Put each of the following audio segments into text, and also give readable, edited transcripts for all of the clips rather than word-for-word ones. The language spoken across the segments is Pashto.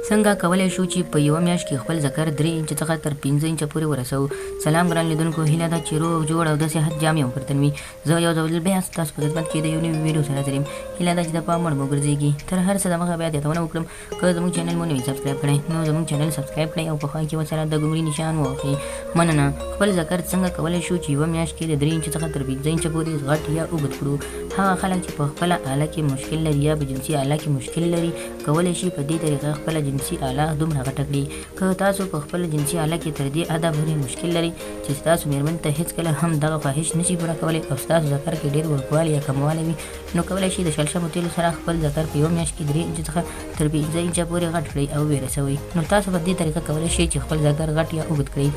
څنګه کولی شو چې په یوه میاشت کې خپل ذکر 3 انچ څخه تر 15 انچه پورې ورسوو. سلام ګران لیدونکو، هیله ده چې روغ جوړ او د صحت جامې وپرتن وي. زه یو ځل بیا ستاسو په خدمت کې د یو نوي ویډیو سره حاضر یم. هیله ده چې د پام وړ مو وګرځېږي. تر هر څه دمخه بیا یادونه وکړم، که زموږ چینل مو نوي سبسکرایب کړئ نو زموږ چینل سبسکرایب کړئ او په خوا کې ورسره د ګونګړي نشان ووهئ. مننه. خپل ذکر څنګه کولی شو چې یوه میاشت کې د 3 انچ څخه تر 15 انچه پورې غټ یا اوږد کړو. هغه خلک چې په خپله آله کې مشکل لري یا په جنسي آله کې مشکل لري، کولی شي په دې طریقه خپله جنسي آله دومره غټه کړي. که تاسو په خپل جنسي آله کې تر دې حده پورې مشکل لري چې ستاسو مېرمن ته هېڅکله هم دغه خواهش نشي پوره کولی او ستاسو ذکر کې ډېر ورکوالی یا کموالی وي، نو کولی شي د شلشمو تیلو سره خپل ذکر په یوه میاشت کې 3 انچ څخه تر 15 انچه پورې غټ کړئ او ورسوئ. نو تاسو په دې طریقه کولی شئ چې خپل ذکر غټ یا اوږد کړئ.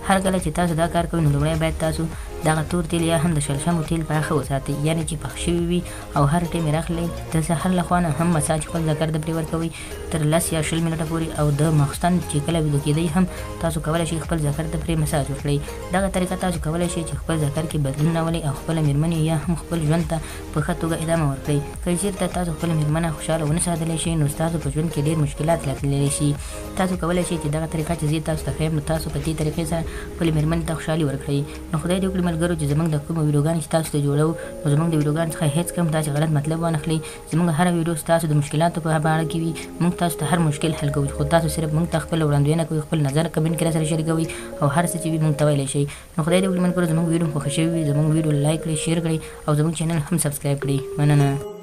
هر کله چې تاسو دا کار کوئ نو لومړی باید تاسو دغه تور تیل یا هم د شلشمو تیل پاخه وساتئ، یعنې چې پخ شوي وي او هر ټیم یې راخلئ. د سحر له خوا نه هم مساج خپل ذکر ته پرې ورکوئ تر 10 یا 20 منټه پورې، او د ماخوستن چې کله ویده کېدئ هم تاسو کولی شئ خپل ذکر ته پرې مساج وکړئ. دغه طریقه تاسو کولی شئ چې خپل ذکر کې بدلون راولئ او خپله مېرمن یا هم خپل ژوند ته په ښه توګه ادامه ورکړئ. که چېرته تاسو خپله مېرمنه خوشحاله ونه ساتلی شئ نو ستاسو په ژوند کې ډېر مشکلات راتللی شي. تاسو کولی شئ چې دغه طریقه چې زه تاسو ته ښیم نو تاسو په دې طریقې سره خپلې مېرمنې ته خوشحالي ورکړئ. نو خدای دې وکړي ملګرو چې زموږ د کومو ویډیوګانې چې تاسو ته جوړوو نو زموږ د ویډیوګانو څخه هېڅ کم داسې غلط مطلب وانخلئ. زموږ هره ویډیو ستاسو د مشکلاتو په اړه کې وي. موږ تاسو ته هر مشکل حل کوو، خو تاسو صرف موږ ته خپله وړاندوینه کوئ، خپل نظر کمنټ کې راسره شریکوئ او هر څه چې وي موږ ته ویلی شئ. نو خدای دې وکړي ملګرو زموږ ویډیو خوښه شوې وي، زموږ ویډیو لایک کړئ، شیر کړئ او زموږ چینل هم سبسکرایب کړئ. مننه.